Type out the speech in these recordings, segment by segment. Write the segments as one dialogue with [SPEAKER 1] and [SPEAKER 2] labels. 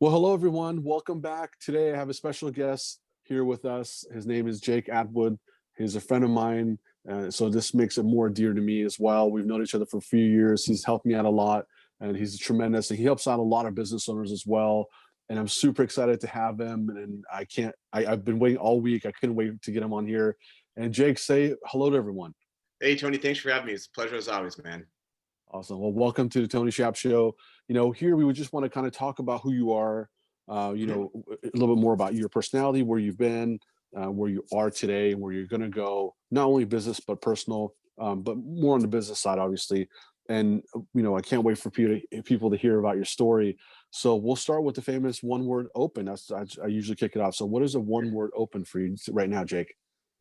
[SPEAKER 1] Well, hello everyone. Welcome back. Today I have a special guest here with us. His name is Jake Atwood. He's a friend of mine, so this makes it more dear to me as well. We've known each other for a few years. He's helped me out a lot, and he's tremendous. And he helps out a lot of business owners as well. And I'm super excited to have him. And I can't. I've been waiting all week. I couldn't wait to get him on here. And Jake, say hello to everyone.
[SPEAKER 2] Hey, Tony, thanks for having me. It's a pleasure as always, man.
[SPEAKER 1] Awesome. Well, welcome to the Tony Shap Show. Here we would just want to kind of talk about who you are,
[SPEAKER 2] Mhm.
[SPEAKER 1] a little bit more about your personality, where you've been, where you are today, and where you're going to go, not only business, but personal, but more on the business side, obviously. And, I can't wait for people to hear about your story. So we'll start with the famous one word open. I usually kick it off. So what is a one word open for you right now, Jake?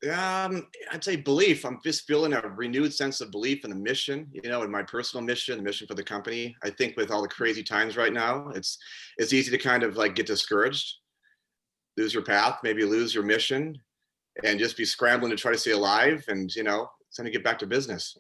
[SPEAKER 2] I'd say belief. I'm just feeling a renewed sense of belief in the mission, in my personal mission, the mission for the company. I think with all the crazy times right now, it's easy to kind of like get discouraged, lose your path, maybe lose your mission, and just be scrambling to try to stay alive. And it's time to get back to business.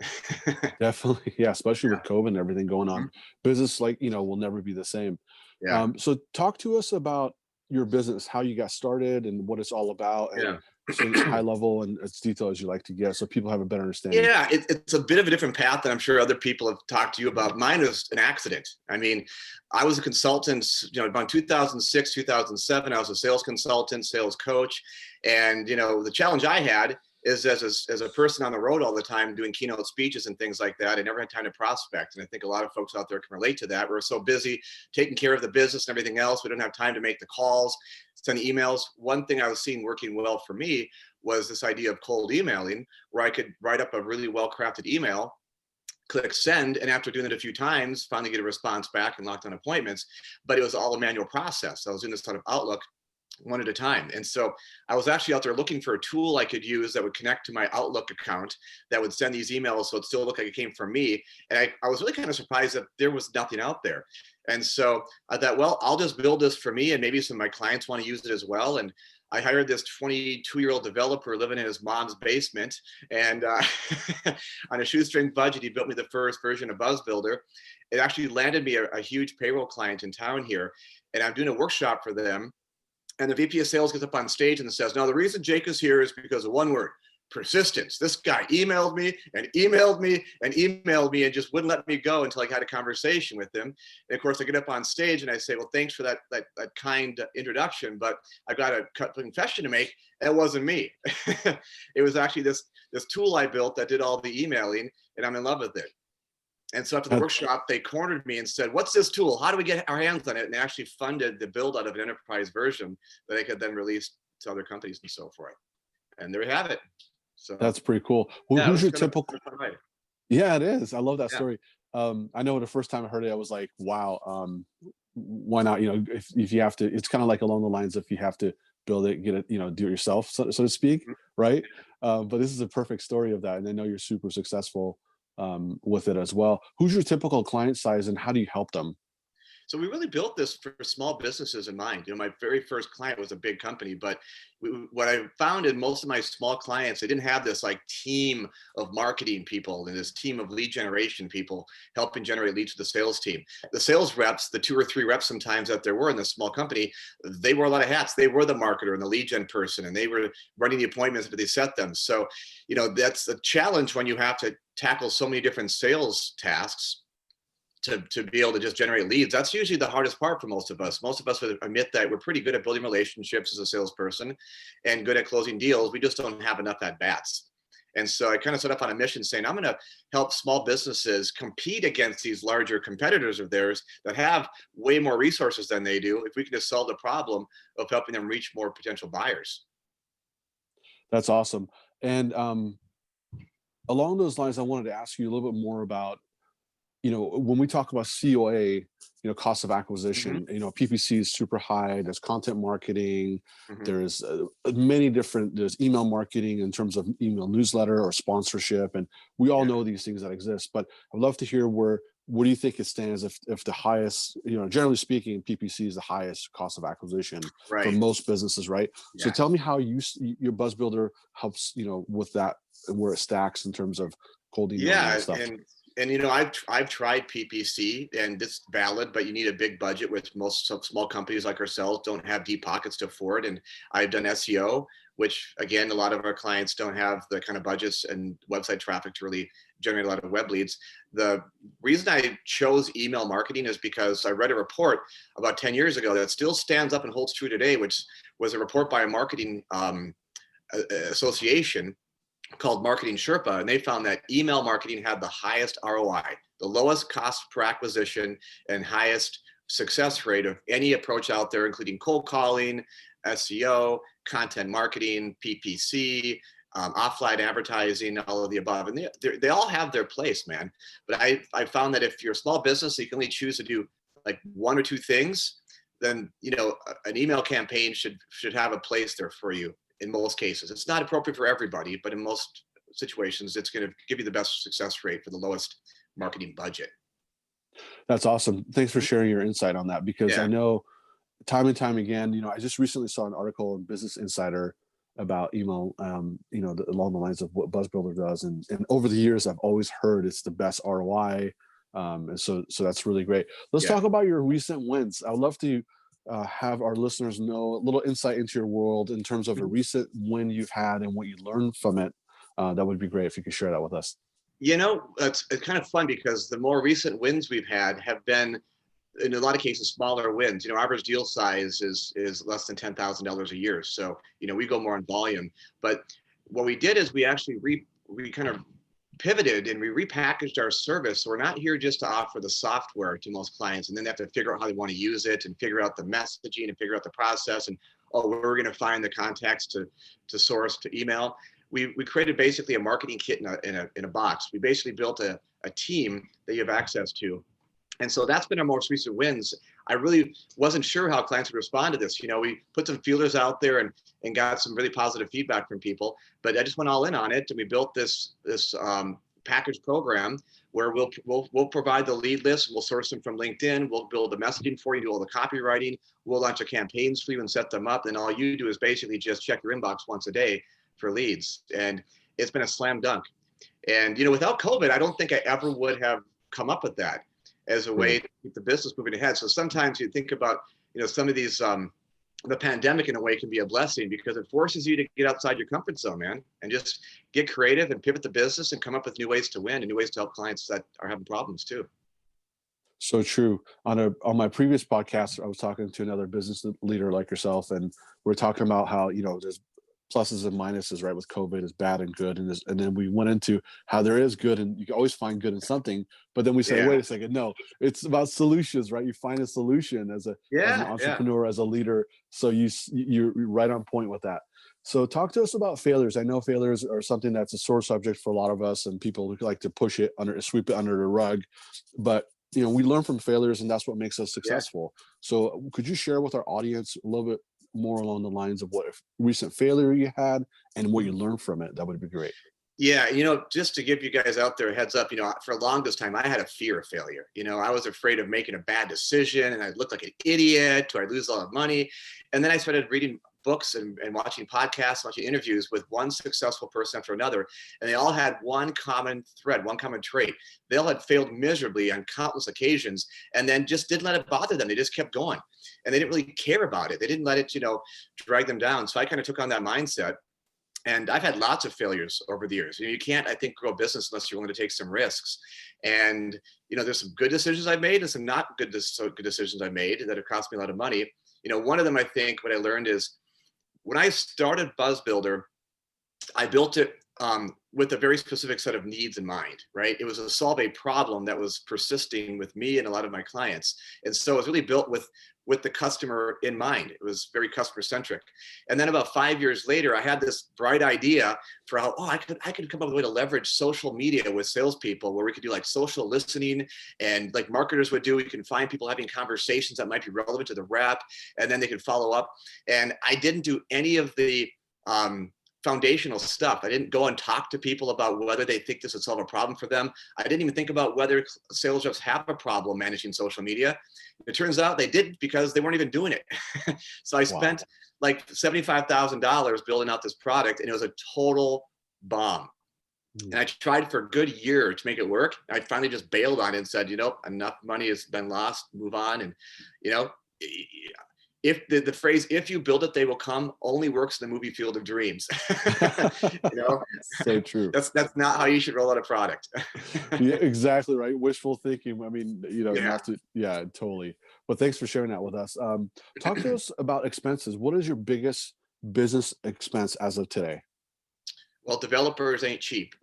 [SPEAKER 1] Definitely. Yeah, especially with COVID and everything going on.
[SPEAKER 2] Mhm.
[SPEAKER 1] Business, will never be the same.
[SPEAKER 2] Yeah,
[SPEAKER 1] So talk to us about your business, how you got started and what it's all about, and
[SPEAKER 2] yeah.
[SPEAKER 1] as high level and as detailed as you like to get so people have a better understanding.
[SPEAKER 2] Yeah, it's a bit of a different path than I'm sure other people have talked to you about. Mine was an accident. I mean, I was a consultant, about 2006, 2007. I was a sales consultant, sales coach. And, the challenge I had is as a person on the road all the time doing keynote speeches and things like that, I never had time to prospect. And I think a lot of folks out there can relate to that. We're so busy taking care of the business and everything else. We don't have time to make the calls, send emails. One thing I was seeing working well for me was this idea of cold emailing, where I could write up a really well-crafted email, click send, and after doing it a few times, finally get a response back and lock down appointments. But it was all a manual process. I was doing this out of Outlook one at a time. And so I was actually out there looking for a tool I could use that would connect to my Outlook account that would send these emails so it still looked like it came from me. And I was really kind of surprised that there was nothing out there. And so I thought, well, I'll just build this for me and maybe some of my clients want to use it as well. And I hired this 22-year-old developer living in his mom's basement. And on a shoestring budget, he built me the first version of BuzzBuilder. It actually landed me a huge payroll client in town here. And I'm doing a workshop for them, and the VP of sales gets up on stage and says, "No, the reason Jake is here is because of one word: persistence. This guy emailed me and emailed me and emailed me and just wouldn't let me go until I had a conversation with him." And of course, I get up on stage and I say, "Well, thanks for that kind introduction, but I've got a confession to make. That wasn't me. It was actually this tool I built that did all the emailing, and I'm in love with it." And so after the
[SPEAKER 1] Uh,
[SPEAKER 2] workshop, they cornered me and said, "What's this tool? How do we get our hands on it?" And they actually funded the build out of an enterprise version that I could then release to other companies and so forth. And there we have it. So
[SPEAKER 1] that's pretty cool.
[SPEAKER 2] yeah, it
[SPEAKER 1] Who's
[SPEAKER 2] was
[SPEAKER 1] your
[SPEAKER 2] kind of
[SPEAKER 1] typical?
[SPEAKER 2] a fun ride.
[SPEAKER 1] Yeah, it is. I love that
[SPEAKER 2] Yeah.
[SPEAKER 1] story. I know the first time I heard it, I was like, wow, why not? If you have to, it's kind of like along the lines of, if you have to build it, get it, do it yourself, so to speak,
[SPEAKER 2] Mhm.
[SPEAKER 1] right? But this is a perfect story of that. And I know you're super successful with it as well. Who's your typical client size and how do you help them?
[SPEAKER 2] So we really built this for small businesses in mind. My very first client was a big company, but what I found in most of my small clients, they didn't have this like team of marketing people and this team of lead generation people helping generate leads to the sales team. The sales reps, the 2 or 3 reps sometimes that there were in this small company, they wore a lot of hats. They were the marketer and the lead gen person, and they were running the appointments that they set them. So, that's a challenge when you have to tackle so many different sales tasks to be able to just generate leads. That's usually the hardest part for most of us. Most of us would admit that we're pretty good at building relationships as a salesperson and good at closing deals. We just don't have enough at bats. And so I kind of set up on a mission saying, I'm going to help small businesses compete against these larger competitors of theirs that have way more resources than they do, if we can just solve the problem of helping them reach more potential buyers.
[SPEAKER 1] That's awesome. And along those lines, I wanted to ask you a little bit more about, when we talk about COA, cost of
[SPEAKER 2] Hmm.
[SPEAKER 1] acquisition, PPC is super high. There's content marketing.
[SPEAKER 2] Hmm.
[SPEAKER 1] There's there's email marketing in terms of email newsletter or sponsorship. And we all
[SPEAKER 2] Yeah.
[SPEAKER 1] know these things that exist, but I'd love to hear what do you think it stands if the highest, generally speaking, PPC is the highest cost of acquisition for
[SPEAKER 2] Right.
[SPEAKER 1] most businesses, right? So
[SPEAKER 2] Yeah.
[SPEAKER 1] tell me how your Buzz Builder helps, with that, where it stacks in terms of cold emailing and
[SPEAKER 2] Yeah,
[SPEAKER 1] stuff.
[SPEAKER 2] and And I've tried PPC, and it's valid, but you need a big budget, which most small companies like ourselves don't have deep pockets to afford. And I've done SEO, which again, a lot of our clients don't have the kind of budgets and website traffic to really generate a lot of web leads. The reason I chose email marketing is because I read a report about 10 years ago that still stands up and holds true today, which was a report by a marketing association called Marketing Sherpa, and they found that email marketing had the highest ROI, the lowest cost per acquisition, and highest success rate of any approach out there, including cold calling, SEO, content marketing, PPC, offline advertising, all of the above. And they all have their place, man. But I found that if you're a small business, you can only choose to do like one or two things, then an email campaign should have a place there for you. In most cases, it's not appropriate for everybody, but in most situations, it's going to give you the best success rate for the lowest marketing budget.
[SPEAKER 1] That's awesome. Thanks for sharing your insight on that, because I know time and time again, I just recently saw an article in Business Insider about email, along the lines of what BuzzBuilder does. And over the years, I've always heard it's the best ROI. And so that's really great. Let's talk about your recent wins. I would love to have our listeners know a little insight into your world in terms of a recent win you've had and what you learned from it. That would be great if you could share that with us.
[SPEAKER 2] It's kind of fun because the more recent wins we've had have been, in a lot of cases, smaller wins. Average deal size is less than $10,000 a year. So, we go more in volume. But what we did is we actually we kind of pivoted and we repackaged our service. So we're not here just to offer the software to most clients, and then they have to figure out how they want to use it and figure out the messaging and figure out the process and we're going to find the contacts to source to email. We created basically a marketing kit in a box. We basically built a team that you have access to. And so that's been our most recent wins. I really wasn't sure how clients would respond to this. We put some feelers out there and got some really positive feedback from people, but I just went all in on it. And we built this package program where we'll provide the lead list. We'll source them from LinkedIn. We'll build the messaging for you, do all the copywriting. We'll launch the campaigns for you and set them up. And all you do is basically just check your inbox once a day for leads. And it's been a slam dunk. And, without COVID, I don't think I ever would have come up with that as a way to keep the business moving ahead. So sometimes you think about, some of these, the pandemic in a way can be a blessing because it forces you to get outside your comfort zone, man, and just get creative and pivot the business and come up with new ways to win and new ways to help clients that are having problems too.
[SPEAKER 1] So true. On my previous podcast, I was talking to another business leader like yourself, and we're talking about how, there's pluses and minuses, right? With COVID is bad and good. And then we went into how there is good and you can always find good in something. But then we said, wait a second, no, it's about solutions, right? You find a solution as an entrepreneur, as a leader. So you're right on point with that. So talk to us about failures. I know failures are something that's a sore subject for a lot of us and people who like to push it sweep it under the rug. But we learn from failures and that's what makes us successful. So could you share with our audience a little bit more along the lines of what recent failure you had and what you learned from it? That would be great.
[SPEAKER 2] Yeah, just to give you guys out there a heads up, for the longest time, I had a fear of failure. I was afraid of making a bad decision and I'd look like an idiot or I'd lose a lot of money. And then I started reading books and watching podcasts, watching interviews with one successful person after another. And they all had one common thread, one common trait. They all had failed miserably on countless occasions and then just didn't let it bother them. They just kept going and they didn't really care about it. They didn't let it, drag them down. So I kind of took on that mindset. And I've had lots of failures over the years. You can't, I think, grow a business unless you're willing to take some risks. And, there's some good decisions I've made and some not good decisions I've made that have cost me a lot of money. One of them, I think, what I learned is when I started BuzzBuilder, I built it with a very specific set of needs in mind, right? It was to solve a problem that was persisting with me and a lot of my clients. And so it was really built with the customer in mind. It was very customer centric. And then about 5 years later, I had this bright idea for how, I could come up with a way to leverage social media with salespeople where we could do like social listening and like marketers would do. We can find people having conversations that might be relevant to the rep and then they could follow up. And I didn't do any of the foundational stuff. I didn't go and talk to people about whether they think this would solve a problem for them. I didn't even think about whether sales reps have a problem managing social media. It turns out they didn't because they weren't even doing it. So I spent like $75,000 building out this product and it was a total bomb.
[SPEAKER 1] Mm.
[SPEAKER 2] And I tried for a good year to make it work. I finally just bailed on it and said, enough money has been lost, move on. And, you know, if the phrase, if you build it, they will come, only works in the movie Field of Dreams.
[SPEAKER 1] So true.
[SPEAKER 2] That's not how you should roll out a product.
[SPEAKER 1] Yeah, exactly right. Wishful thinking. I mean,
[SPEAKER 2] Yeah.
[SPEAKER 1] not to, yeah, totally. But thanks for sharing that with us. Talk to us about expenses. What is your biggest business expense as of today?
[SPEAKER 2] Well, developers ain't cheap.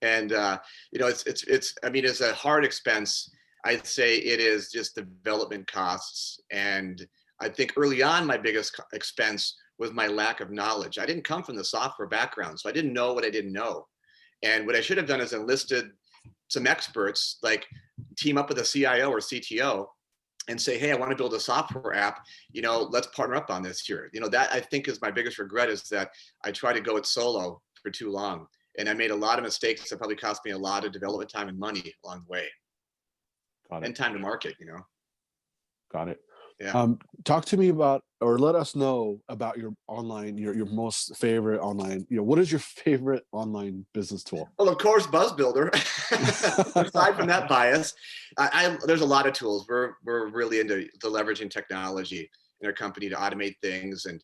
[SPEAKER 2] And, I mean, it's a hard expense. I'd say it is just development costs. And I think early on, my biggest expense was my lack of knowledge. I didn't come from the software background, so I didn't know what I didn't know. And what I should have done is enlisted some experts, like team up with a CIO or CTO and say, hey, I want to build a software app, let's partner up on this here. That I think is my biggest regret, is that I tried to go it solo for too long. And I made a lot of mistakes that probably cost me a lot of development time and money along the way.
[SPEAKER 1] Got it.
[SPEAKER 2] And time to market,
[SPEAKER 1] Got it.
[SPEAKER 2] Yeah.
[SPEAKER 1] Talk to me about, or let us know about your online, your most favorite online, what is your favorite online business tool?
[SPEAKER 2] Well, of course, BuzzBuilder. Aside from that bias, there's a lot of tools. We're really into the leveraging technology in our company to automate things and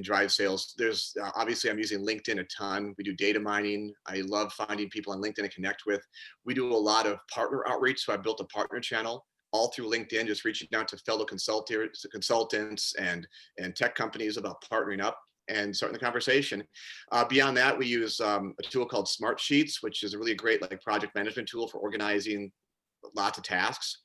[SPEAKER 2] drive sales. There's obviously, I'm using LinkedIn a ton. We do data mining. I love finding people on LinkedIn to connect with. We do a lot of partner outreach. So I built a partner channel all through LinkedIn, just reaching out to fellow consultants and tech companies about partnering up and starting the conversation. Beyond that, we use a tool called Smart Sheets, which is a really great project management tool for organizing lots of tasks.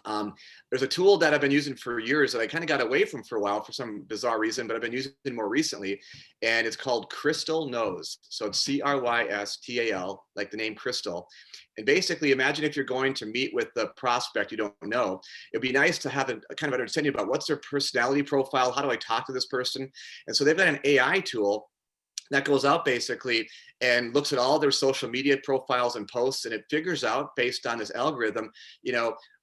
[SPEAKER 2] There's a tool that I've been using for years that I kind of got away from for a while for some bizarre reason, but I've been using it more recently, and it's called Crystal Knows. So it's CRYSTAL, like the name Crystal. And basically, imagine if you're going to meet with the prospect you don't know. It'd be nice to have a kind of understanding about what's their personality profile, how do I talk to this person? And so they've got an AI tool that goes out basically and looks at all their social media profiles and posts, and it figures out, based on this algorithm,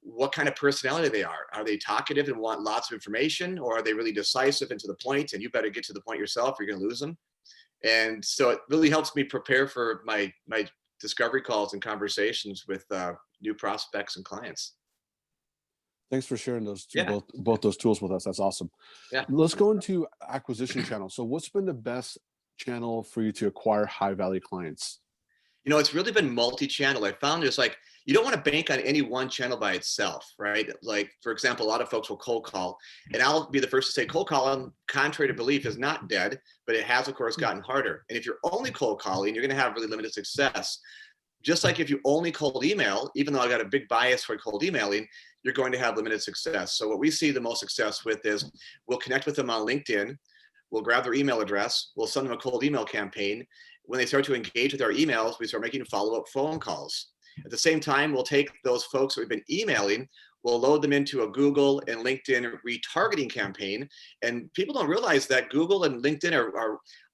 [SPEAKER 2] what kind of personality they are. Are they talkative and want lots of information, or are they really decisive and to the point, and you better get to the point yourself or you're going to lose them? And so it really helps me prepare for my discovery calls and conversations with new prospects and clients.
[SPEAKER 1] Thanks for sharing those two,
[SPEAKER 2] Yeah.
[SPEAKER 1] both those tools with us. That's awesome.
[SPEAKER 2] Yeah.
[SPEAKER 1] Let's go into acquisition channels. So what's been the best channel for you to acquire high value clients?
[SPEAKER 2] It's really been multi-channel. I found there's you don't want to bank on any one channel by itself, right? Like, for example, a lot of folks will cold call, and I'll be the first to say cold calling, contrary to belief, is not dead, but it has, of course, gotten harder. And if you're only cold calling, you're going to have really limited success. Just like if you only cold email, even though I got a big bias for cold emailing, you're going to have limited success. So what we see the most success with is we'll connect with them on LinkedIn. We'll grab their email address. We'll send them a cold email campaign. When they start to engage with our emails, we start making follow-up phone calls. At the same time, we'll take those folks that we've been emailing, we'll load them into a Google and LinkedIn retargeting campaign. And people don't realize that Google and LinkedIn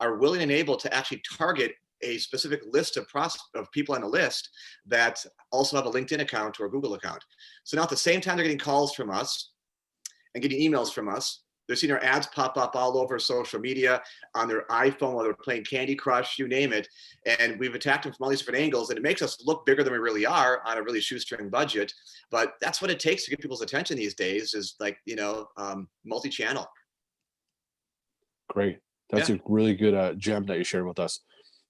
[SPEAKER 2] are willing and able to actually target a specific list of people on the list that also have a LinkedIn account or a Google account. So now at the same time, they're getting calls from us and getting emails from us. They're seeing our ads pop up all over social media, on their iPhone while they're playing Candy Crush, you name it. And we've attacked them from all these different angles, and it makes us look bigger than we really are on a really shoestring budget. But that's what it takes to get people's attention these days, is multi-channel.
[SPEAKER 1] Great. That's a really good gem that you shared with us.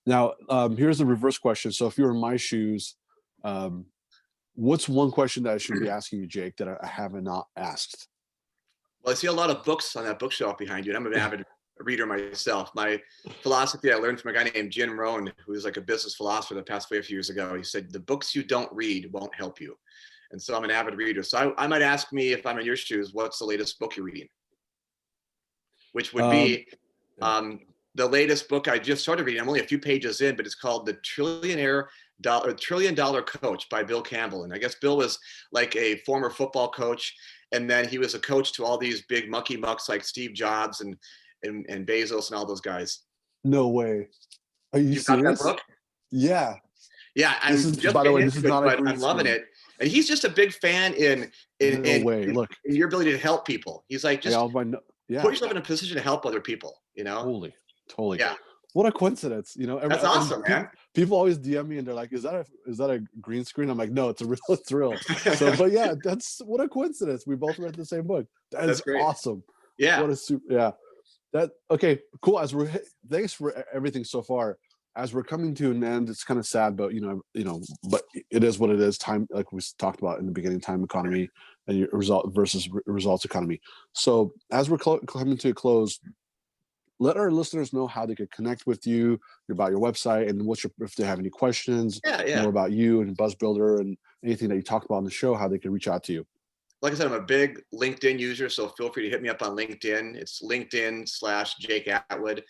[SPEAKER 1] Now, here's the reverse question. So if you're in my shoes, what's one question that I should be asking you, Jake, that I haven't not asked?
[SPEAKER 2] Well, I see a lot of books on that bookshelf behind you, and I'm an avid reader myself. My philosophy I learned from a guy named Jim Rohn, who was like a business philosopher that passed away a few years ago. He said, the books you don't read won't help you. And so I'm an avid reader. So I might ask me, if I'm in your shoes, what's the latest book you're reading? Which would be the latest book I just started reading. I'm only a few pages in, but it's called The Trillion Dollar Coach by Bill Campbell. And I guess Bill was like a former football coach, and then he was a coach to all these big mucky mucks like Steve Jobs and Bezos and all those guys.
[SPEAKER 1] No way. Are you serious?
[SPEAKER 2] Got that book?
[SPEAKER 1] Yeah.
[SPEAKER 2] Yeah, I'm just
[SPEAKER 1] by the way, this is not a green
[SPEAKER 2] I'm loving it. And he's just a big fan in
[SPEAKER 1] Look,
[SPEAKER 2] in your ability to help people. He's like, just put yourself in a position to help other people,
[SPEAKER 1] Totally.
[SPEAKER 2] Yeah.
[SPEAKER 1] what a coincidence, you know.
[SPEAKER 2] That's awesome, man.
[SPEAKER 1] People always DM me and they're like, is that a green screen? I'm like, no, it's a real, it's real. So, but yeah, that's what a coincidence. We both read the same book. That
[SPEAKER 2] That's
[SPEAKER 1] is
[SPEAKER 2] great.
[SPEAKER 1] awesome.
[SPEAKER 2] Yeah.
[SPEAKER 1] What a super, yeah. That, okay, cool. Thanks for everything so far. As we're coming to an end, it's kind of sad, but but it is what it is. Time, like we talked about in the beginning, time economy and your result versus results economy. So as we're coming to a close, let our listeners know how they could connect with you, about your website, and if they have any questions,
[SPEAKER 2] Yeah.
[SPEAKER 1] more about you and BuzzBuilder and anything that you talked about on the show, how they can reach out to you.
[SPEAKER 2] Like I said, I'm a big LinkedIn user, so feel free to hit me up on LinkedIn. It's LinkedIn/Jake Atwood.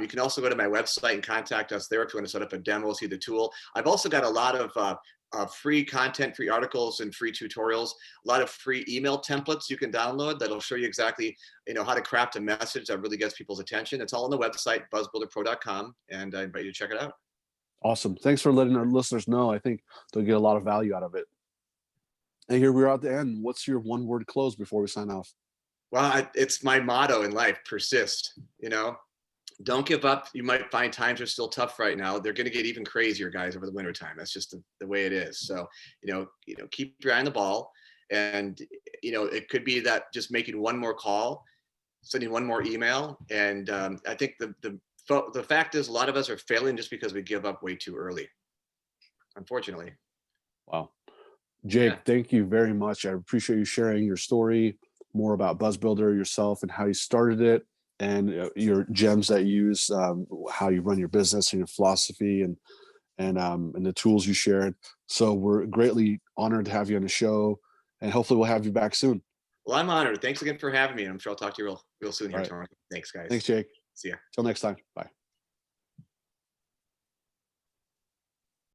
[SPEAKER 2] You can also go to my website and contact us there if you want to set up a demo, see the tool. I've also got a lot of free content, free articles, and free tutorials. A lot of free email templates you can download that'll show you exactly how to craft a message that really gets people's attention. It's all on the website, buzzbuilderpro.com, and I invite you to check it out.
[SPEAKER 1] Awesome. Thanks for letting our listeners know. I think they'll get a lot of value out of it. And here we're at the end. What's your one-word close before we sign off?
[SPEAKER 2] Well, it's my motto in life: persist. Don't give up. You might find times are still tough right now. They're going to get even crazier, guys, over the winter time. That's just the way it is. So, keep your eye on the ball, and it could be that just making one more call, sending one more email, and I think the fact is a lot of us are failing just because we give up way too early, unfortunately.
[SPEAKER 1] Wow. Jake,
[SPEAKER 2] Yeah.
[SPEAKER 1] thank you very much. I appreciate you sharing your story, more about BuzzBuilder, yourself, and how you started it, and your gems that you use, how you run your business and your philosophy, and the tools you shared. So we're greatly honored to have you on the show, and hopefully we'll have you back soon.
[SPEAKER 2] Well, I'm honored. Thanks again for having me. I'm sure I'll talk to you real soon here,
[SPEAKER 1] All right.
[SPEAKER 2] Tony. Thanks, guys.
[SPEAKER 1] Thanks, Jake.
[SPEAKER 2] See ya.
[SPEAKER 1] Till next time. Bye.